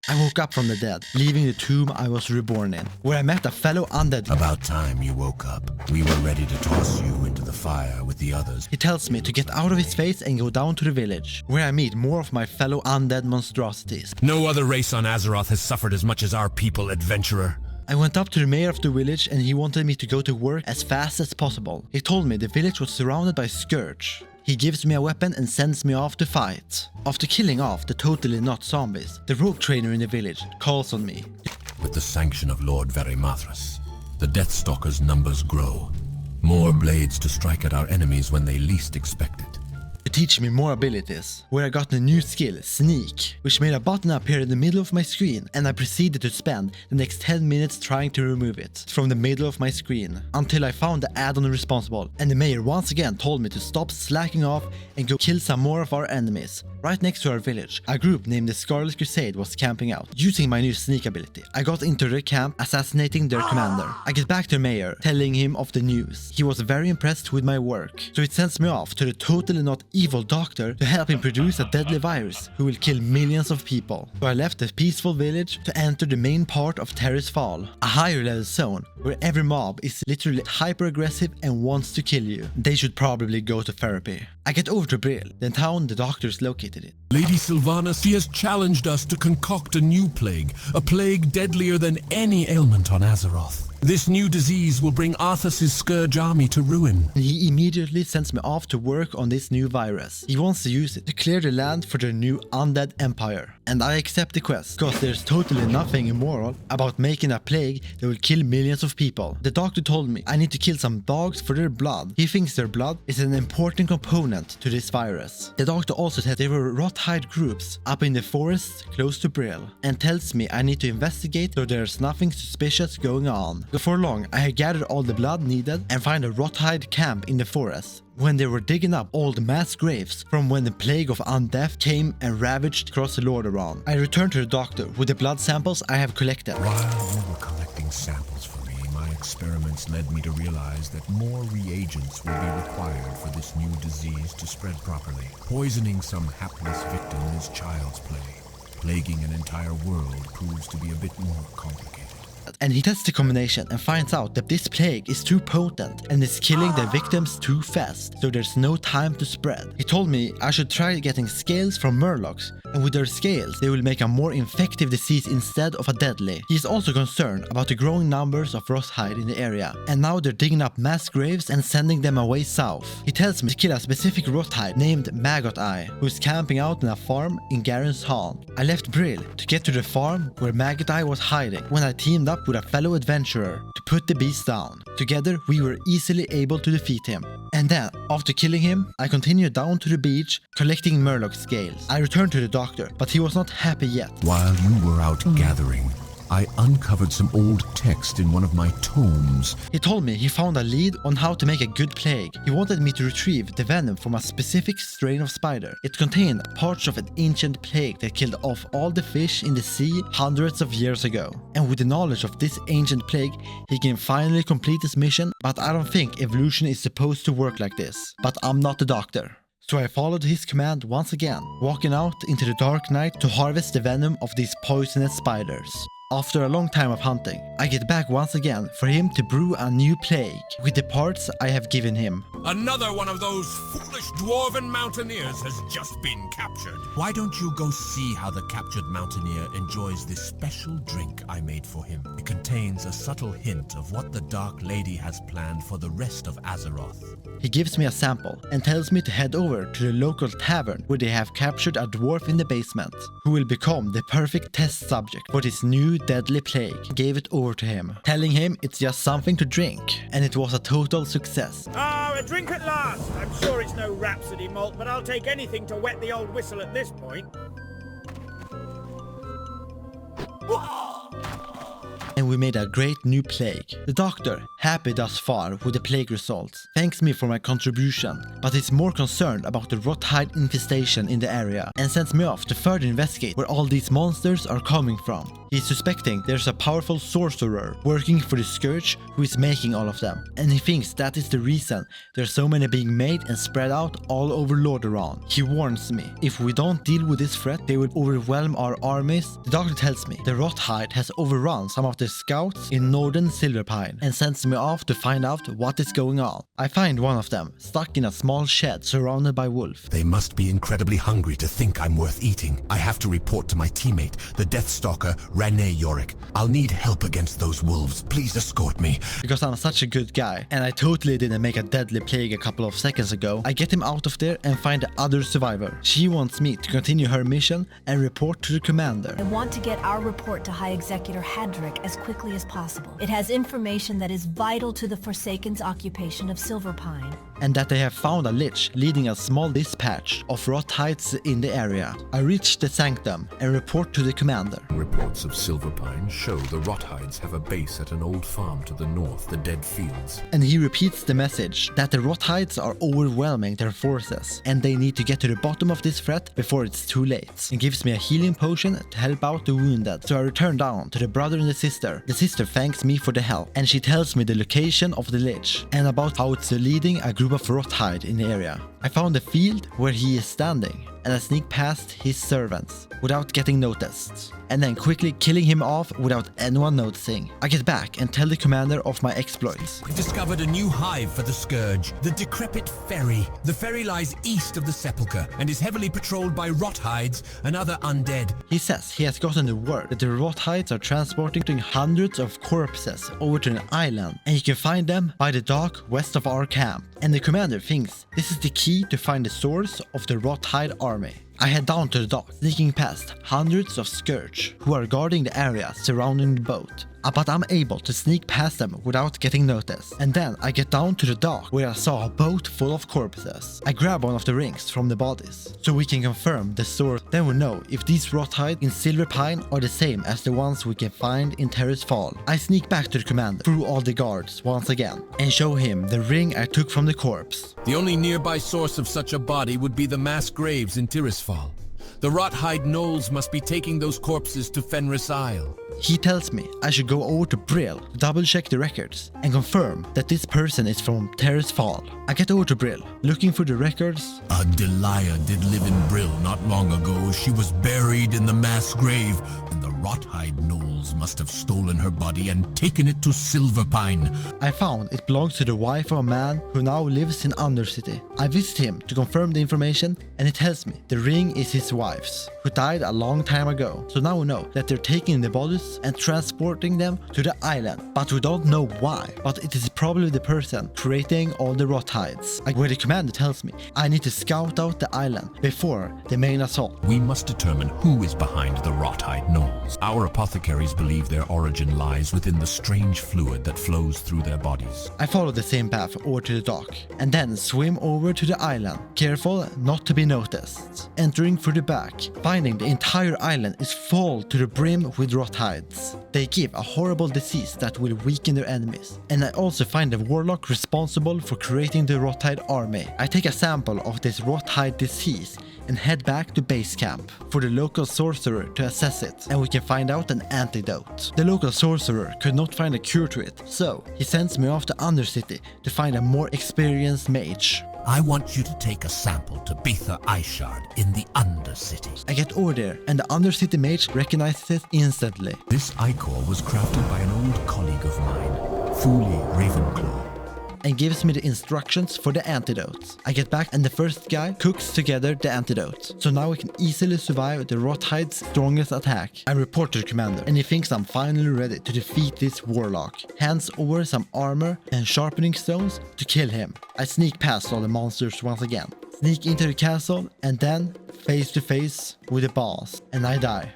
I woke up from the dead, leaving the tomb I was reborn in, where I met a fellow undead. About time you woke up. We were ready to toss you into the fire with the others. He tells me to get out of his face and go down to the village, where I meet more of my fellow undead monstrosities. No other race on Azeroth has suffered as much as our people, adventurer. I went up to the mayor of the village and he wanted me to go to work as fast as possible. He told me the village was surrounded by Scourge. He gives me a weapon and sends me off to fight. After killing off the totally not zombies, the rogue trainer in the village calls on me. With the sanction of Lord Verimathras, the Deathstalker's numbers grow. More blades to strike at our enemies when they least expect it. To teach me more abilities, where I got the new skill, Sneak, which made a button appear in the middle of my screen, and I proceeded to spend the next 10 minutes trying to remove it from the middle of my screen, until I found the add-on responsible, and the mayor once again told me to stop slacking off and go kill some more of our enemies. Right next to our village, a group named the Scarlet Crusade was camping out. Using my new sneak ability, I got into their camp, assassinating their commander. I get back to the mayor, telling him of the news. He was very impressed with my work, so it sends me off to the totally not evil doctor to help him produce a deadly virus who will kill millions of people. So I left the peaceful village to enter the main part of Terrace Fall, a higher level zone where every mob is literally hyper aggressive and wants to kill you. They should probably go to therapy. I get over to Brill, the town the doctor is located in. Lady Sylvanas, she has challenged us to concoct a new plague, a plague deadlier than any ailment on Azeroth. This new disease will bring Arthas' Scourge army to ruin. He immediately sends me off to work on this new virus. He wants to use it to clear the land for their new undead empire. And I accept the quest, because there's totally nothing immoral about making a plague that will kill millions of people. The doctor told me I need to kill some dogs for their blood. He thinks their blood is an important component to this virus. The doctor also said there were rothhide groups up in the forests close to Brill, and tells me I need to investigate so there's nothing suspicious going on. Before long, I had gathered all the blood needed and find a rothhide camp in the forest, when they were digging up old mass graves from when the plague of undeath came and ravaged across Lordaeron. I returned to the doctor with the blood samples I have collected. While you were collecting samples for me, my experiments led me to realize that more reagents will be required for this new disease to spread properly. Poisoning some hapless victim is child's play. Plaguing an entire world proves to be a bit more complicated. And he tests the combination and finds out that this plague is too potent and is killing the victims too fast, so there's no time to spread. He told me I should try getting scales from murlocs, and with their scales they will make a more infective disease instead of a deadly. He is also concerned about the growing numbers of rothhide in the area, and now they're digging up mass graves and sending them away south. He tells me to kill a specific rothhide named Maggot Eye, who is camping out in a farm in Garen's Hall. I left Brill to get to the farm where Maggot Eye was hiding when I teamed up with a fellow adventurer to put the beast down. Together we were easily able to defeat him. And then, after killing him, I continued down to the beach collecting murloc scales. I returned to the doctor, but he was not happy yet. While you were out gathering, I uncovered some old text in one of my tomes. He told me he found a lead on how to make a good plague. He wanted me to retrieve the venom from a specific strain of spider. It contained parts of an ancient plague that killed off all the fish in the sea hundreds of years ago. And with the knowledge of this ancient plague, he can finally complete his mission, but I don't think evolution is supposed to work like this. But I'm not the doctor. So I followed his command once again, walking out into the dark night to harvest the venom of these poisonous spiders. After a long time of hunting, I get back once again for him to brew a new plague with the parts I have given him. Another one of those foolish dwarven mountaineers has just been captured. Why don't you go see how the captured mountaineer enjoys this special drink I made for him? It contains a subtle hint of what the Dark Lady has planned for the rest of Azeroth. He gives me a sample and tells me to head over to the local tavern where they have captured a dwarf in the basement, who will become the perfect test subject for this new deadly plague. I gave it over to him, telling him it's just something to drink, and it was a total success. Ah, a drink at last! I'm sure it's no Rhapsody malt, but I'll take anything to wet the old whistle at this point. And we made a great new plague. The doctor, happy thus far with the plague results, thanks me for my contribution, but is more concerned about the rothhide infestation in the area and sends me off to further investigate where all these monsters are coming from. He's suspecting there's a powerful sorcerer working for the Scourge who is making all of them, and he thinks that is the reason there's so many being made and spread out all over Lordaeron. He warns me, if we don't deal with this threat, they will overwhelm our armies. The doctor tells me the Rothhide has overrun some of the scouts in northern Silverpine and sends me off to find out what is going on. I find one of them stuck in a small shed surrounded by wolves. They must be incredibly hungry to think I'm worth eating. I have to report to my teammate, the Deathstalker, Rene Yorick. I'll need help against those wolves. Please escort me. Because I'm such a good guy, and I totally didn't make a deadly plague a couple of seconds ago, I get him out of there and find the other survivor. She wants me to continue her mission and report to the commander. I want to get our report to High Executor Hadrick as quickly as possible. It has information that is vital to the Forsaken's occupation of Silverpine. And that they have found a lich leading a small dispatch of Rothides in the area. I reach the sanctum and report to the commander. Reports of Silverpine show the Rothides have a base at an old farm to the north, the Dead Fields. And he repeats the message that the Rothides are overwhelming their forces and they need to get to the bottom of this threat before it's too late. And gives me a healing potion to help out the wounded. So I return down to the brother and the sister. The sister thanks me for the help and she tells me the location of the lich and about how it's leading a group of Rothhide in the area. I found the field where he is standing and I sneak past his servants without getting noticed, and then quickly killing him off without anyone noticing. I get back and tell the commander of my exploits. We've discovered a new hive for the Scourge, the Decrepit Ferry. The ferry lies east of the Sepulchre and is heavily patrolled by Rothides and other undead. He says he has gotten the word that the Rothides are transporting hundreds of corpses over to an island and you can find them by the dock west of our camp. And the commander thinks this is the key to find the source of the Rothide army. I head down to the dock, sneaking past hundreds of Scourge who are guarding the area surrounding the boat. But I'm able to sneak past them without getting noticed. And then I get down to the dock where I saw a boat full of corpses. I grab one of the rings from the bodies so we can confirm the source. Then we know if these Rothide in Silverpine are the same as the ones we can find in Terrace Fall. I sneak back to the commander through all the guards once again and show him the ring I took from the corpse. The only nearby source of such a body would be the mass graves in Tirisfal. The Rothhide gnolls must be taking those corpses to Fenris Isle. He tells me I should go over to Brill to double check the records and confirm that this person is from Terrace Fall. I get over to Brill, looking for the records. A Delia did live in Brill not long ago. She was buried in the mass grave, and the Rothhide gnolls must have stolen her body and taken it to Silverpine. I found it belongs to the wife of a man who now lives in Undercity. I visit him to confirm the information and he tells me the ring is his wife's, who died a long time ago. So now we know that they're taking the bodies and transporting them to the island, but we don't know why. But it is probably the person creating all the Rothides. Where the commander tells me I need to scout out the island before the main assault. We must determine who is behind the Rothhide gnolls. Our apothecaries believe their origin lies within the strange fluid that flows through their bodies. I follow the same path over to the dock and then swim over to the island, careful not to be noticed. Entering through the back, finding the entire island is full to the brim with Rothides. They give a horrible disease that will weaken their enemies. And I also find the Warlock responsible for creating the Rothide army. I take a sample of this Rothide disease and head back to base camp for the local sorcerer to assess it, and we can find out an antidote. The local sorcerer could not find a cure to it, so he sends me off to Undercity to find a more experienced mage. I want you to take a sample to Bitha Ishard in the Undercity. I get over there and the Undercity mage recognizes it instantly. This ichor was crafted by an old colleague of mine, Thule Ravenclaw, and gives me the instructions for the antidote. I get back and the first guy cooks together the antidote, so now we can easily survive the Rothide's strongest attack. I report to the commander and he thinks I'm finally ready to defeat this Warlock. Hands over some armor and sharpening stones to kill him. I sneak past all the monsters once again, sneak into the castle and then face to face with the boss, and I die.